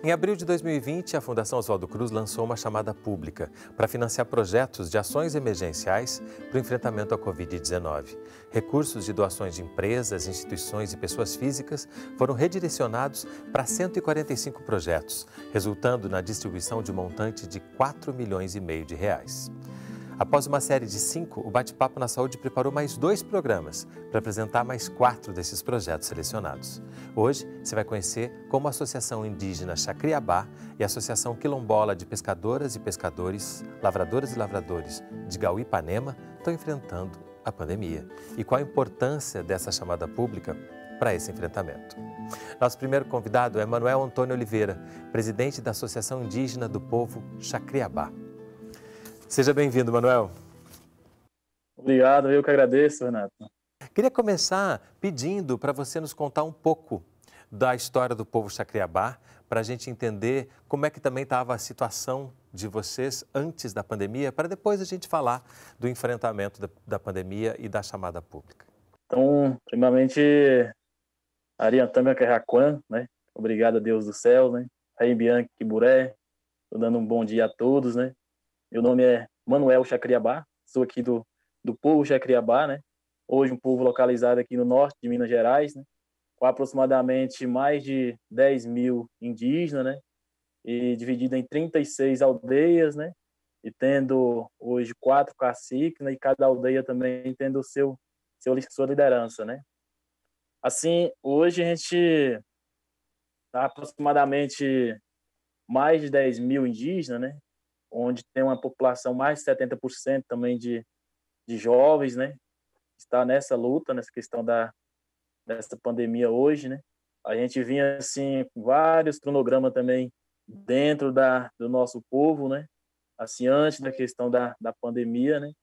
Em abril de 2020, a Fundação Oswaldo Cruz lançou uma chamada pública para financiar projetos de ações emergenciais para o enfrentamento à Covid-19. Recursos de doações de empresas, instituições e pessoas físicas foram redirecionados para 145 projetos, resultando na distribuição de um montante de 4,5 milhões de reais. Após uma série de 5, o Bate-Papo na Saúde preparou mais 2 programas para apresentar mais 4 desses projetos selecionados. Hoje, você vai conhecer como a Associação Indígena Chacriabá e a Associação Quilombola de Pescadoras e Pescadores, Lavradoras e Lavradores de Gauí-Ipanema estão enfrentando a pandemia e qual a importância dessa chamada pública para esse enfrentamento. Nosso primeiro convidado é Manuel Antônio Oliveira, presidente da Associação Indígena do Povo Chacriabá. Seja bem-vindo, Manuel. Obrigado, eu que agradeço, Renato. Queria começar pedindo para você nos contar um pouco da história do povo Chacriabá, para a gente entender como é que também estava a situação de vocês antes da pandemia, para depois a gente falar do enfrentamento da pandemia e da chamada pública. Então, primeiramente, Ariantanga Kerraquan, né? Obrigado a Deus do céu, né? Raí Bianchi Kiburé, estou dando um bom dia a todos, né? Meu nome é Manuel Chacriabá, sou aqui do povo Chacriabá, né? Hoje um povo localizado aqui no norte de Minas Gerais, né? Com aproximadamente mais de 10 mil indígenas, né? E dividido em 36 aldeias, né? E tendo hoje 4 caciques, né? E cada aldeia também tendo sua liderança, né? Assim, hoje a gente está aproximadamente mais de 10 mil indígenas, né? Onde tem uma população mais de 70% também de jovens, né? Está nessa luta, nessa questão dessa pandemia hoje, né? A gente vinha, assim, com vários cronogramas também dentro do nosso povo, né? Assim, antes da questão da pandemia, né?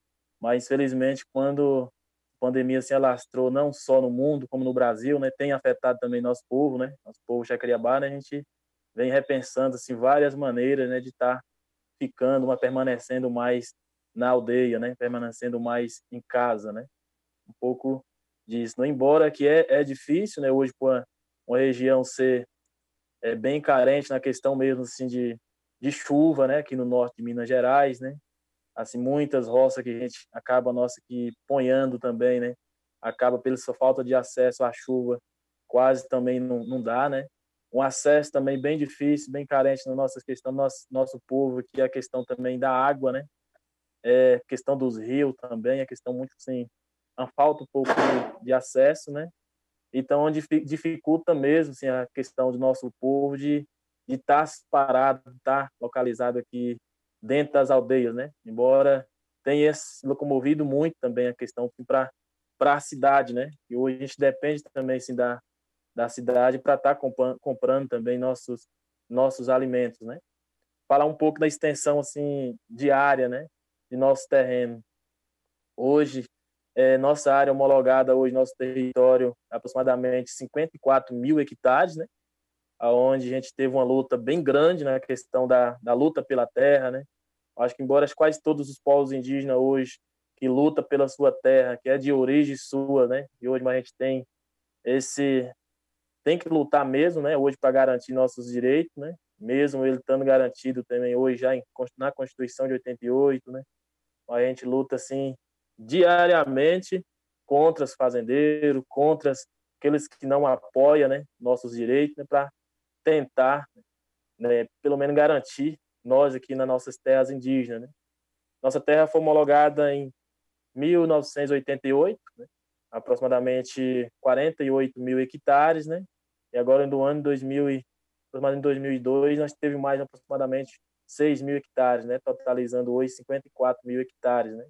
Mas, infelizmente, quando a pandemia se alastrou não só no mundo, como no Brasil, né? Tem afetado também nosso povo, né? Nosso povo Chacriabá, né? A gente vem repensando, assim, várias maneiras, né? De estar permanecendo mais na aldeia, né? Permanecendo mais em casa, né? Um pouco disso. Não, embora que é difícil, né? Hoje, por uma região ser bem carente na questão mesmo assim de chuva, né? Aqui no norte de Minas Gerais, né? Assim, muitas roças que a gente acaba nossa que ponhando também, né? Acaba pela sua falta de acesso à chuva, quase também não dá, né? Um acesso também bem difícil, bem carente na nossa questão, nosso povo, que é a questão também da água, né? Questão dos rios também, a questão muito, assim, a falta um pouco de acesso, né? Então, onde dificulta mesmo, assim, a questão do nosso povo de estar parado, estar localizado aqui dentro das aldeias, né? Embora tenha se locomovido muito também a questão para a cidade, né? E hoje a gente depende também, assim, da cidade para estar comprando também nossos alimentos, né? Falar um pouco da extensão, assim, diária, né? De nosso terreno. Hoje, nossa área homologada, hoje, nosso território, é aproximadamente 54 mil hectares, né? Onde a gente teve uma luta bem grande na questão da luta pela terra, né? Acho que, embora quase todos os povos indígenas hoje que lutam pela sua terra, que é de origem sua, né? E hoje a gente tem que lutar mesmo, né? Hoje para garantir nossos direitos, né? Mesmo ele estando garantido também hoje já na Constituição de 88, né? A gente luta assim diariamente contra os fazendeiros, contra aqueles que não apoiam, né, nossos direitos, né, para tentar, né, pelo menos garantir nós aqui nas nossas terras indígenas, né? Nossa terra foi homologada em 1988, né, aproximadamente 48 mil hectares, né? E agora no ano 2002 nós teve mais aproximadamente 6 mil hectares, né? Totalizando hoje 54 mil hectares, né?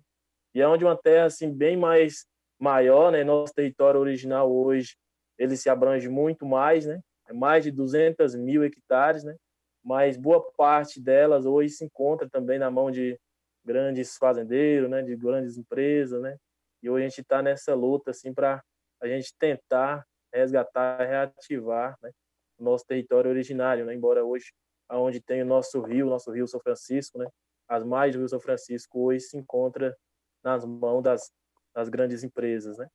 E é onde uma terra assim bem mais maior, né? Nosso território original hoje ele se abrange muito mais, né? É mais de 200 mil hectares, né? Mas boa parte delas hoje se encontra também na mão de grandes fazendeiros, né? De grandes empresas, né? E hoje a gente está nessa luta assim para a gente tentar resgatar, reativar, né? O nosso território originário, né? Embora hoje aonde tem o nosso Rio São Francisco, né? As margens do Rio São Francisco hoje se encontra nas mãos das grandes empresas, né?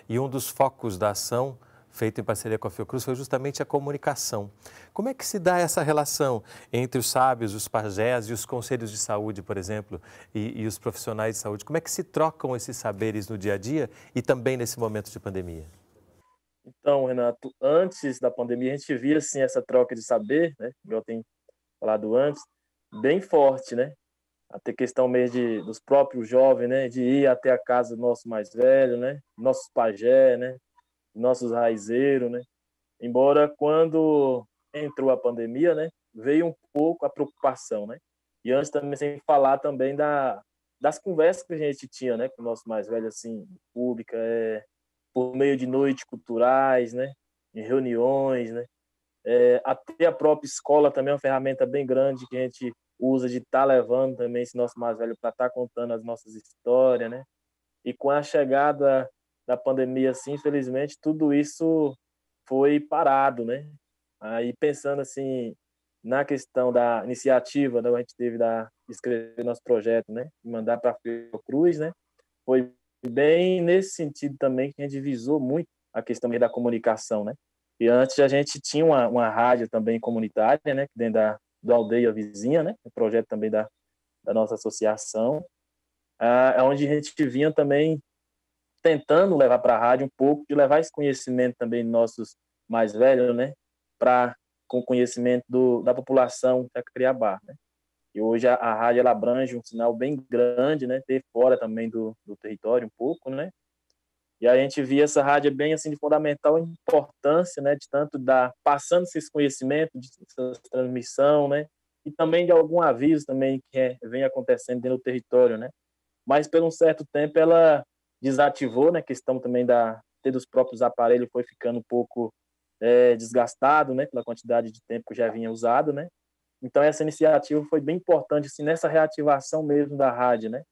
E um dos focos da ação feito em parceria com a Fiocruz foi justamente a comunicação. Como é que se dá essa relação entre os sábios, os pajés e os conselhos de saúde, por exemplo, e os profissionais de saúde? Como é que se trocam esses saberes no dia a dia e também nesse momento de pandemia? Então, Renato, antes da pandemia, a gente via assim, essa troca de saber, né? Como eu tenho falado antes, bem forte, né? Até questão mesmo dos próprios jovens, né? De ir até a casa do nosso mais velho, né? Nossos pajé, né? Nossos raizeiros, né? Embora quando entrou a pandemia, né? Veio um pouco a preocupação, né? E antes também, sem falar também das conversas que a gente tinha, né? Com o nosso mais velho, assim, pública, por meio de noites culturais, né? Em reuniões, né? Até a própria escola também é uma ferramenta bem grande que a gente usa de estar levando também esse nosso mais velho para estar contando as nossas histórias, né? E com a chegada da pandemia, assim, infelizmente, tudo isso foi parado, né? Aí pensando assim na questão da iniciativa, né, a gente teve da escrever nosso projeto, né, e mandar para a Fiocruz, né? Foi bem nesse sentido também que a gente visou muito a questão da comunicação, né? E antes a gente tinha uma rádio também comunitária, né, dentro da aldeia vizinha, né, o projeto também da nossa associação, onde a gente vinha também tentando levar para a rádio um pouco, de levar esse conhecimento também dos nossos mais velhos, né, para com conhecimento da população da Criabá, né? E hoje a rádio ela abrange um sinal bem grande, né, ter fora também do território um pouco, né? E a gente via essa rádio bem assim de fundamental importância, né, de tanto dar passando esse conhecimento, de essa transmissão, né, e também de algum aviso também que vem acontecendo dentro do território, né? Mas por um certo tempo ela desativou, né, questão também ter dos próprios aparelhos foi ficando um pouco desgastado, né, pela quantidade de tempo que já vinha usado, né? Então essa iniciativa foi bem importante assim nessa reativação mesmo da rádio, né?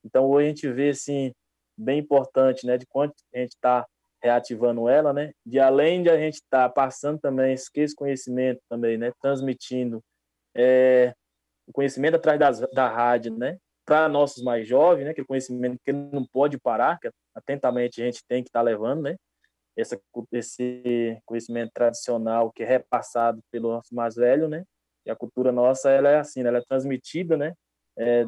Então hoje a gente vê assim bem importante, né, de quanto a gente está reativando ela, né? De além de a gente estar passando também esse conhecimento também, né, transmitindo o conhecimento atrás da rádio, né? Para nossos mais jovens, né? Que é conhecimento que não pode parar, que atentamente a gente tem que estar levando, né? Esse conhecimento tradicional que é repassado pelo nosso mais velho, né? E a cultura nossa, ela é assim, né? Ela é transmitida, né?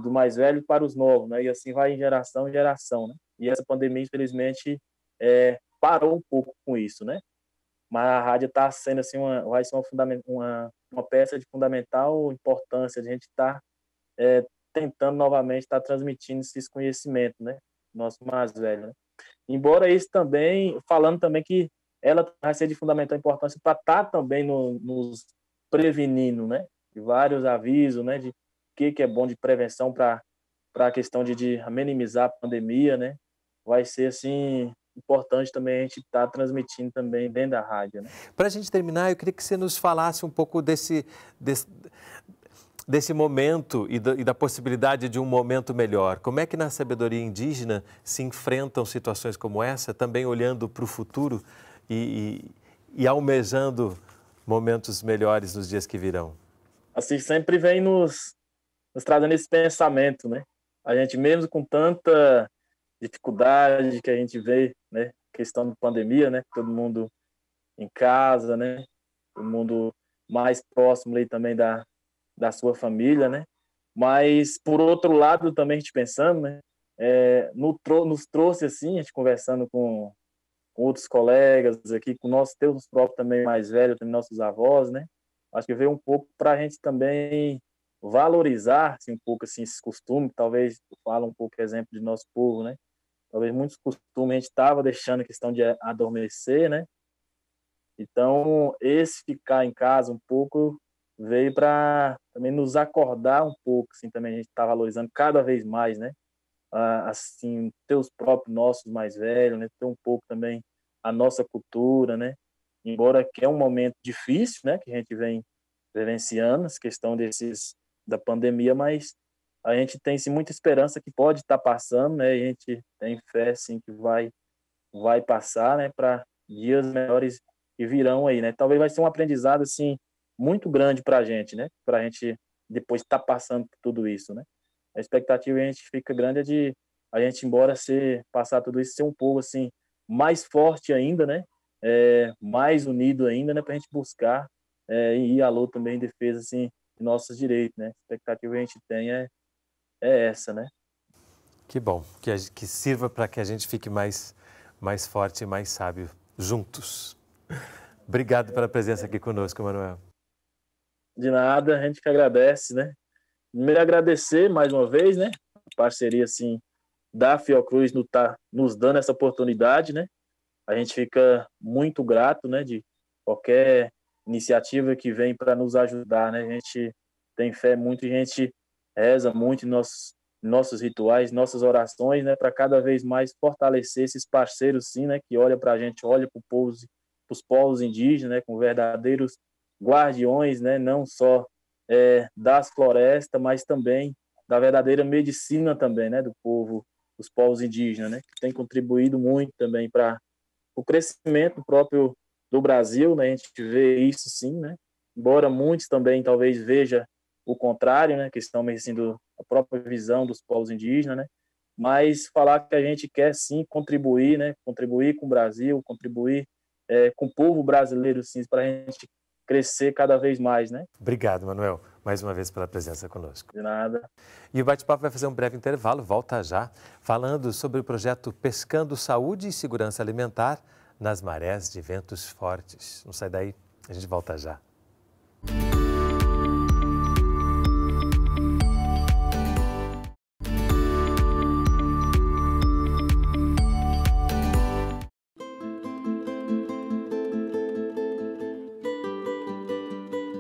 Do mais velho para os novos, né? E assim vai em geração em geração, né? E essa pandemia, infelizmente, parou um pouco com isso, né? Mas a rádio está sendo assim vai ser uma peça de fundamental importância. A gente está tentando novamente estar transmitindo esses conhecimentos, né? Nosso mais velho, né? Embora isso também, falando também que ela vai ser de fundamental importância para estar também nos prevenindo, né? De vários avisos, né? De que é bom de prevenção para a questão de minimizar a pandemia, né? Vai ser, assim, importante também a gente estar transmitindo também dentro da rádio, né? Para a gente terminar, eu queria que você nos falasse um pouco desse momento e da possibilidade de um momento melhor. Como é que na sabedoria indígena se enfrentam situações como essa, também olhando para o futuro e almejando momentos melhores nos dias que virão? Assim, sempre vem nos trazendo esse pensamento, né? A gente mesmo com tanta dificuldade que a gente vê, né? Questão de pandemia, né? Todo mundo em casa, né? Todo mundo mais próximo ali também da sua família, né? Mas, por outro lado, também a gente pensando, né? Nos trouxe, assim, a gente conversando com outros colegas aqui, com teus próprios também mais velhos, também nossos avós, né? Acho que veio um pouco para a gente também valorizar, assim, um pouco, assim, esses costumes, talvez, fala um pouco exemplo de nosso povo, né? Talvez muitos costumes a gente estava deixando a questão de adormecer, né? Então, esse ficar em casa um pouco veio para também nos acordar um pouco, assim, também a gente está valorizando cada vez mais, né? Assim, ter os próprios nossos mais velhos, né? Ter um pouco também a nossa cultura, né? Embora que é um momento difícil, né? Que a gente vem vivenciando, essa questão da pandemia, mas a gente tem sim, muita esperança que pode estar passando, né? E a gente tem fé, sim, que vai passar, né? Para dias melhores que virão aí, né? Talvez vai ser um aprendizado, assim, muito grande para a gente, né? Para a gente depois estar passando por tudo isso, né? A expectativa a gente fica grande é de a gente, embora passar tudo isso, ser um pouco, assim, mais forte ainda, né? mais unido ainda, né, para a gente buscar e ir à luta também em defesa assim, de nossos direitos, né? A expectativa que a gente tem é essa, né? Que bom, que sirva para que a gente fique mais forte e mais sábio juntos. Obrigado pela presença aqui conosco, Manuel. De nada, a gente que agradece, né? Primeiro agradecer mais uma vez, né? A parceria assim da Fiocruz nos dando essa oportunidade, né? A gente fica muito grato, né, de qualquer iniciativa que vem para nos ajudar, né? A gente tem fé muito, a gente reza muito em nossos rituais, nossas orações, né, para cada vez mais fortalecer esses parceiros, sim, né, que olha para a gente, olha para os povos indígenas, né, com verdadeiros guardiões, né, não só das florestas, mas também da verdadeira medicina também, né, do povo, dos povos indígenas, né, que tem contribuído muito também para o crescimento próprio do Brasil, né? A gente vê isso sim, né? Embora muitos também talvez veja o contrário, né? Que estão meio assim a própria visão dos povos indígenas, né? Mas falar que a gente quer sim contribuir, né? Contribuir com o Brasil, contribuir com o povo brasileiro, sim, para a gente crescer cada vez mais, né? Obrigado, Manuel, mais uma vez pela presença conosco. De nada. E o bate-papo vai fazer um breve intervalo, volta já, falando sobre o projeto Pescando Saúde e Segurança Alimentar nas marés de ventos fortes. Não sai daí, a gente volta já.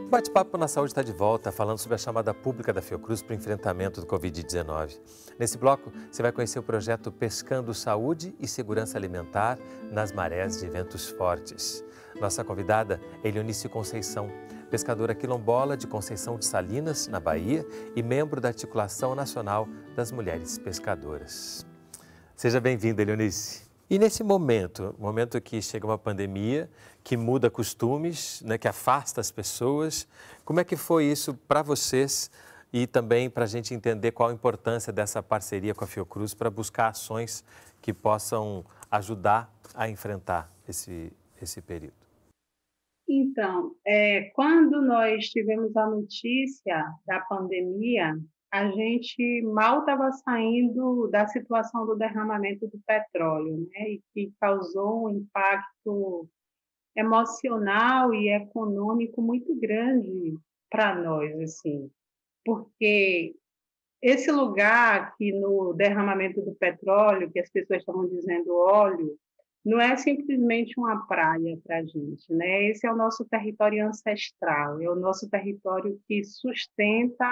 O Bate-Papo na Saúde está de volta, falando sobre a chamada pública da Fiocruz para o enfrentamento do Covid-19. Nesse bloco, você vai conhecer o projeto Pescando Saúde e Segurança Alimentar nas marés de ventos fortes. Nossa convidada é Elionice Conceição, pescadora quilombola de Conceição de Salinas, na Bahia, e membro da Articulação Nacional das Mulheres Pescadoras. Seja bem-vinda, Elionice. E nesse momento que chega uma pandemia, que muda costumes, né, que afasta as pessoas, como é que foi isso para vocês e também para a gente entender qual a importância dessa parceria com a Fiocruz para buscar ações que possam ajudar a enfrentar esse período? Então, quando nós tivemos a notícia da pandemia, a gente mal estava saindo da situação do derramamento do petróleo, né? E que causou um impacto emocional e econômico muito grande para nós, assim, porque esse lugar aqui no derramamento do petróleo, que as pessoas estavam dizendo óleo, não é simplesmente uma praia para a gente, né? Esse é o nosso território ancestral, é o nosso território que sustenta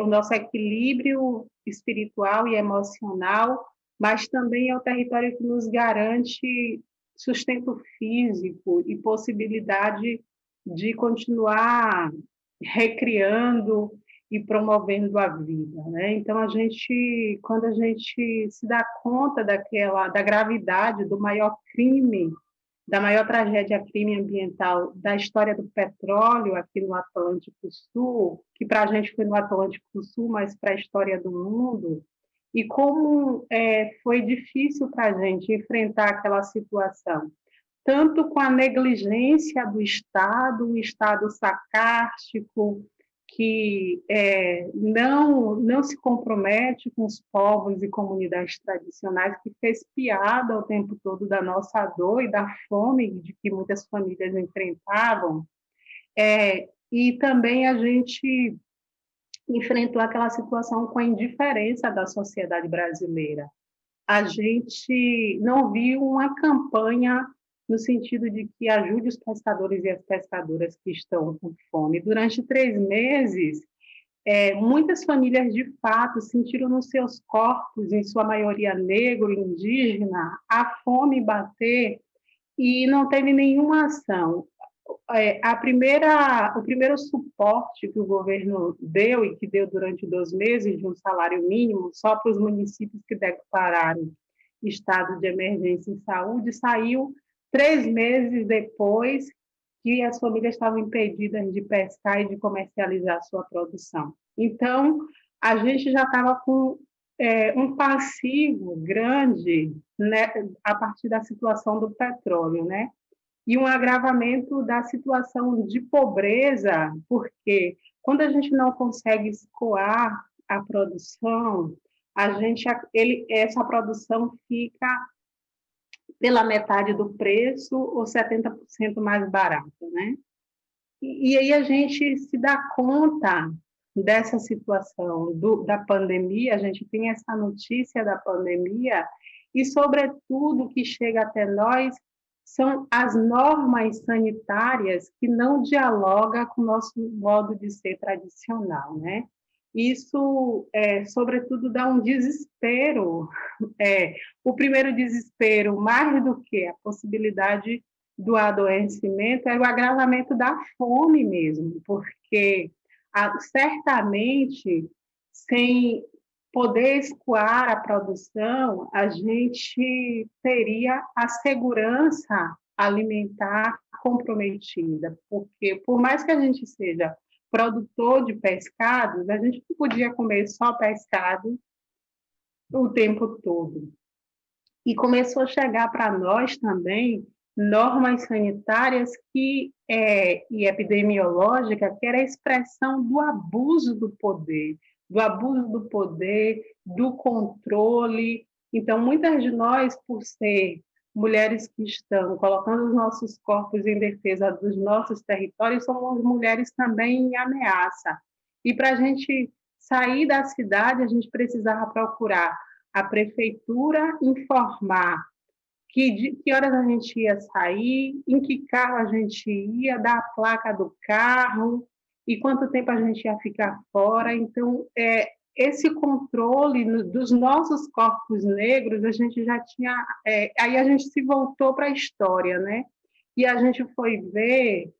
o nosso equilíbrio espiritual e emocional, mas também é o território que nos garante sustento físico e possibilidade de continuar recriando e promovendo a vida, né? Então quando a gente se dá conta da gravidade do maior crime, da maior tragédia crime ambiental da história do petróleo aqui no Atlântico Sul, que para a gente foi no Atlântico Sul, mas para a história do mundo, e como foi difícil para a gente enfrentar aquela situação, tanto com a negligência do Estado, o Estado sarcástico, que não se compromete com os povos e comunidades tradicionais, que fez piada o tempo todo da nossa dor e da fome de que muitas famílias enfrentavam. E também a gente enfrentou aquela situação com a indiferença da sociedade brasileira. A gente não viu uma campanha no sentido de que ajude os pescadores e as pescadoras que estão com fome. Durante 3 meses, muitas famílias, de fato, sentiram nos seus corpos, em sua maioria negro e indígena, a fome bater e não teve nenhuma ação. O primeiro suporte que o governo deu, e que deu durante 2 meses, de um salário mínimo, só para os municípios que declararam estado de emergência em saúde, saiu 3 meses depois que as famílias estavam impedidas de pescar e de comercializar sua produção. Então, a gente já estava com um passivo grande, né, a partir da situação do petróleo, né? e um agravamento da situação de pobreza, porque quando a gente não consegue escoar a produção, essa produção fica pela metade do preço ou 70% mais barata, né? E aí a gente se dá conta dessa situação da pandemia, a gente tem essa notícia da pandemia e, sobretudo, o que chega até nós são as normas sanitárias que não dialogam com o nosso modo de ser tradicional, né? Isso, sobretudo, dá um desespero. O primeiro desespero, mais do que a possibilidade do adoecimento, é o agravamento da fome mesmo, porque certamente, sem poder escoar a produção, a gente teria a segurança alimentar comprometida, porque por mais que a gente seja produtor de pescados, a gente não podia comer só pescado o tempo todo. E começou a chegar para nós também normas sanitárias e epidemiológica, que era a expressão do abuso do poder, do controle. Então, muitas de nós, por ser mulheres que estão colocando os nossos corpos em defesa dos nossos territórios, somos mulheres também em ameaça. E para a gente sair da cidade, a gente precisava procurar a prefeitura informar que horas a gente ia sair, em que carro a gente ia, dar a placa do carro e quanto tempo a gente ia ficar fora. Então, esse controle dos nossos corpos negros, a gente já tinha... aí a gente se voltou para a história, né? E a gente foi ver,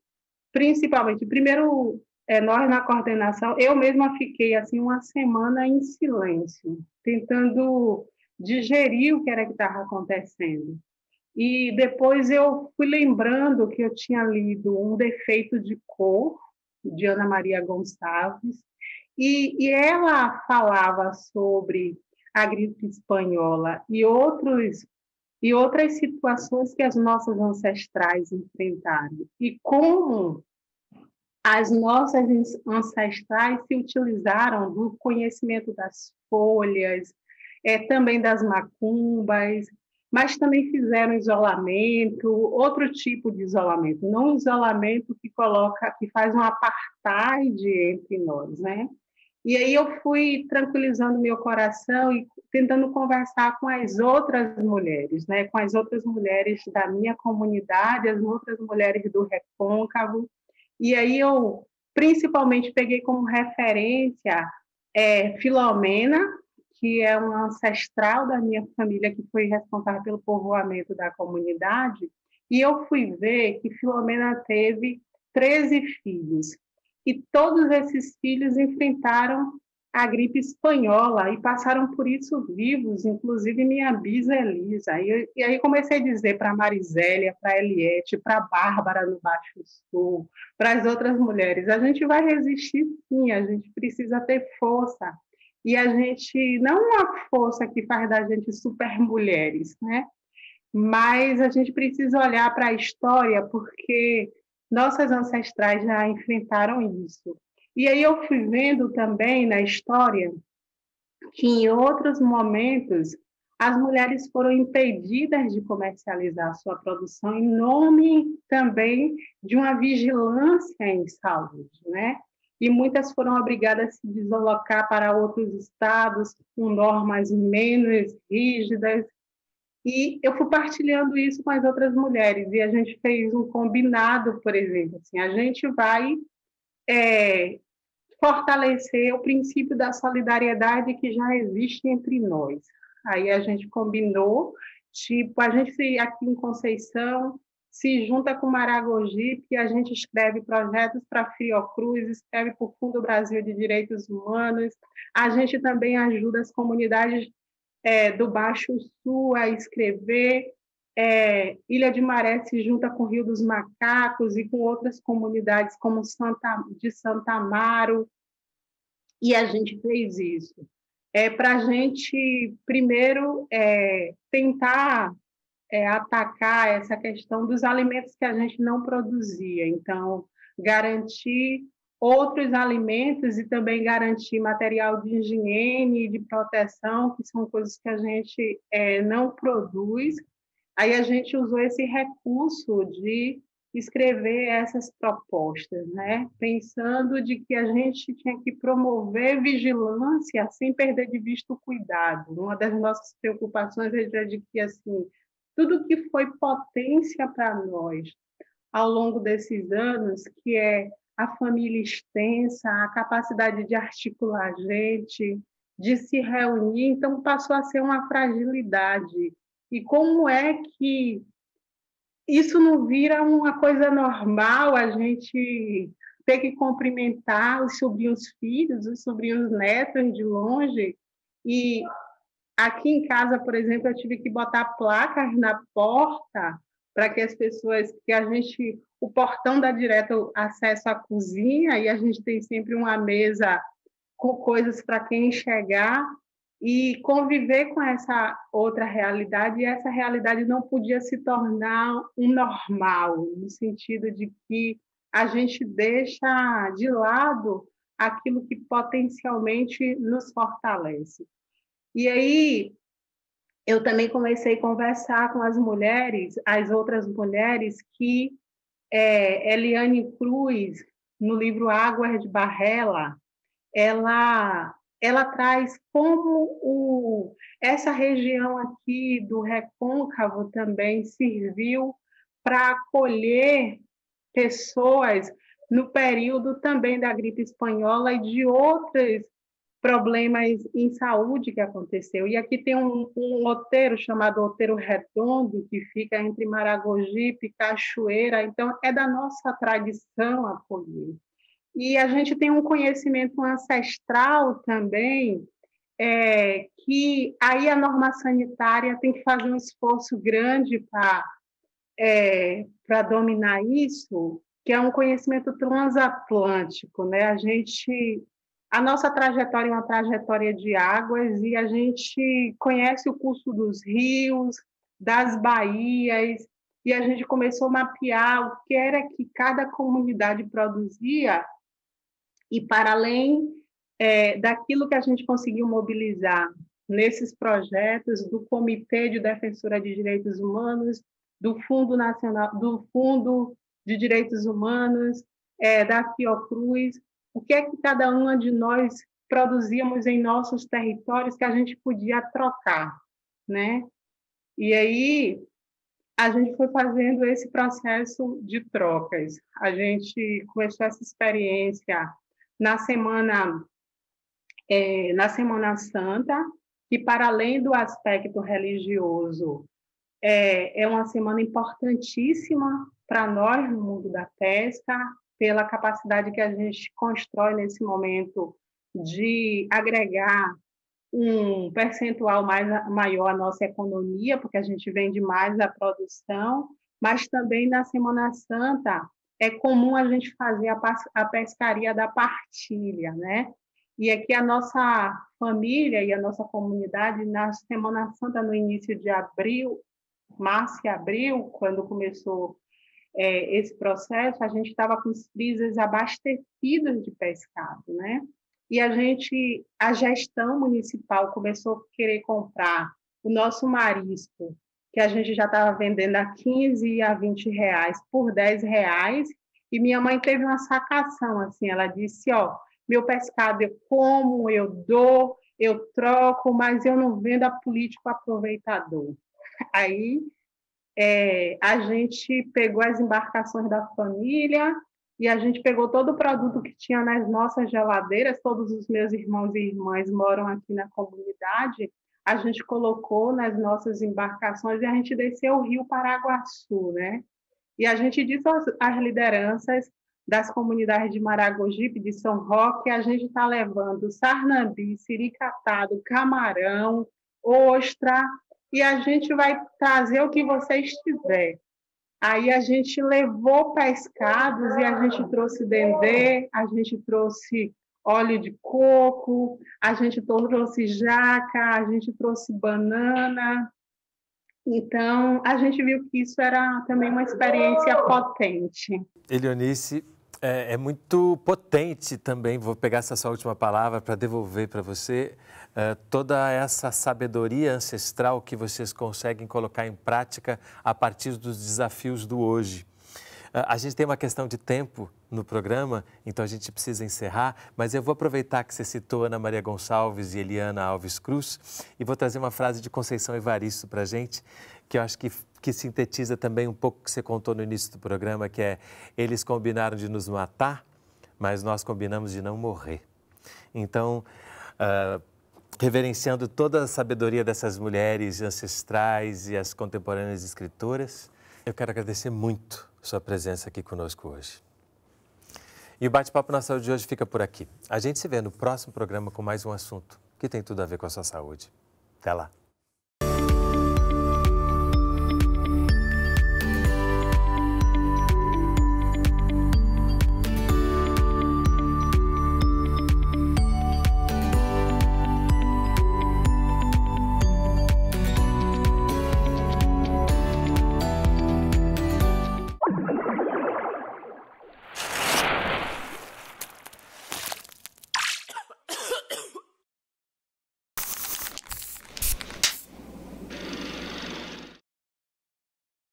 principalmente, primeiro... nós na coordenação, eu mesma fiquei assim uma semana em silêncio, tentando digerir o que era que estava acontecendo. E depois eu fui lembrando que eu tinha lido Um Defeito de Cor, de Ana Maria Gonçalves, e ela falava sobre a gripe espanhola e outras situações que as nossas ancestrais enfrentaram. E como as nossas ancestrais se utilizaram do conhecimento das folhas, também das macumbas, mas também fizeram isolamento, outro tipo de isolamento, não isolamento que faz um apartheid entre nós, né? E aí eu fui tranquilizando meu coração e tentando conversar com as outras mulheres, né? Com as outras mulheres da minha comunidade, as outras mulheres do Recôncavo. E aí eu, principalmente, peguei como referência Filomena, que é uma ancestral da minha família, que foi responsável pelo povoamento da comunidade, e eu fui ver que Filomena teve 13 filhos, e todos esses filhos enfrentaram a gripe espanhola e passaram por isso vivos, inclusive minha bisa Elisa. E aí comecei a dizer para a Marisélia, para a Eliette, para a Bárbara no Baixo Sul, para as outras mulheres, a gente vai resistir sim, a gente precisa ter força. E a gente, não uma força que faz da gente super mulheres, né? Mas a gente precisa olhar para a história, porque nossas ancestrais já enfrentaram isso. E aí eu fui vendo também na história que em outros momentos as mulheres foram impedidas de comercializar sua produção em nome também de uma vigilância em saúde, né? E muitas foram obrigadas a se deslocar para outros estados com normas menos rígidas. E eu fui partilhando isso com as outras mulheres, e a gente fez um combinado, por exemplo, assim, a gente vai fortalecer o princípio da solidariedade que já existe entre nós. Aí a gente combinou, tipo, a gente aqui em Conceição se junta com Maragogi, que a gente escreve projetos para Fiocruz, escreve para o Fundo Brasil de Direitos Humanos, a gente também ajuda as comunidades do Baixo Sul a escrever, Ilha de Maré se junta com o Rio dos Macacos e com outras comunidades como de Santa Amaro, e a gente fez isso. Para a gente, primeiro, tentar atacar essa questão dos alimentos que a gente não produzia. Então, garantir outros alimentos e também garantir material de higiene e de proteção, que são coisas que a gente não produz. Aí a gente usou esse recurso de escrever essas propostas, né? Pensando de que a gente tinha que promover vigilância sem perder de vista o cuidado. Uma das nossas preocupações é de que, assim, tudo que foi potência para nós ao longo desses anos, que é a família extensa, a capacidade de articular gente, de se reunir, então passou a ser uma fragilidade. E como é que isso não vira uma coisa normal, a gente ter que cumprimentar os sobrinhos filhos, os sobrinhos netos de longe? E aqui em casa, por exemplo, eu tive que botar placas na porta para que as pessoas, que a gente, o portão dá direto acesso à cozinha e a gente tem sempre uma mesa com coisas para quem chegar e conviver com essa outra realidade, e essa realidade não podia se tornar um normal, no sentido de que a gente deixa de lado aquilo que potencialmente nos fortalece. E aí eu também comecei a conversar com as mulheres, as outras mulheres, que Eliane Cruz, no livro Águas de Barrela, ela traz como essa região aqui do Recôncavo também serviu para acolher pessoas no período também da gripe espanhola e de outros problemas em saúde que aconteceu. E aqui tem um outeiro chamado Outeiro Redondo, que fica entre Maragogipe e Cachoeira, então é da nossa tradição acolher. E a gente tem um conhecimento ancestral também, que aí a norma sanitária tem que fazer um esforço grande para dominar isso, que é um conhecimento transatlântico, né? A nossa trajetória é uma trajetória de águas e a gente conhece o curso dos rios, das baías, e a gente começou a mapear o que era que cada comunidade produzia e, para além daquilo que a gente conseguiu mobilizar nesses projetos do Comitê de Defensora de Direitos Humanos, do Fundo Nacional, do Fundo de Direitos Humanos, da Fiocruz, o que é que cada uma de nós produzíamos em nossos territórios que a gente podia trocar, né? E aí a gente foi fazendo esse processo de trocas. A gente começou essa experiência na Semana Santa, que, para além do aspecto religioso, é uma semana importantíssima para nós no mundo da pesca, pela capacidade que a gente constrói nesse momento de agregar um percentual maior à nossa economia, porque a gente vende mais a produção, mas também na Semana Santa é comum a gente fazer a pescaria da partilha, né? E aqui a nossa família e a nossa comunidade, na Semana Santa, no início de abril, março e abril, quando começou esse processo, a gente estava com os freezers abastecidos de pescado, né? E a gestão municipal começou a querer comprar o nosso marisco, que a gente já estava vendendo a 15 e a 20 reais por 10 reais, e minha mãe teve uma sacação, assim, ela disse, meu pescado eu como, eu dou, eu troco, mas eu não vendo a político aproveitador. Aí a gente pegou as embarcações da família e a gente pegou todo o produto que tinha nas nossas geladeiras, todos os meus irmãos e irmãs moram aqui na comunidade, a gente colocou nas nossas embarcações e a gente desceu o rio Paraguaçu, né? E a gente disse às lideranças das comunidades de Maragogipe, de São Roque, a gente está levando sarnambi, siricatado, camarão, ostra, e a gente vai trazer o que vocês tiverem. Aí a gente levou pescados e a gente trouxe dendê, a gente trouxe óleo de coco, a gente trouxe jaca, a gente trouxe banana, Então, a gente viu que isso era também uma experiência potente. Elionice, é muito potente também, vou pegar essa sua última palavra para devolver para você, toda essa sabedoria ancestral que vocês conseguem colocar em prática a partir dos desafios do hoje. A gente tem uma questão de tempo no programa, então a gente precisa encerrar, mas eu vou aproveitar que você citou Ana Maria Gonçalves e Eliana Alves Cruz e vou trazer uma frase de Conceição Evaristo para a gente, que eu acho que sintetiza também um pouco o que você contou no início do programa, que é: eles combinaram de nos matar, mas nós combinamos de não morrer. Então, reverenciando toda a sabedoria dessas mulheres ancestrais e as contemporâneas escritoras, eu quero agradecer muito sua presença aqui conosco hoje. E o Bate-Papo na Saúde de hoje fica por aqui. A gente se vê no próximo programa com mais um assunto que tem tudo a ver com a sua saúde. Até lá!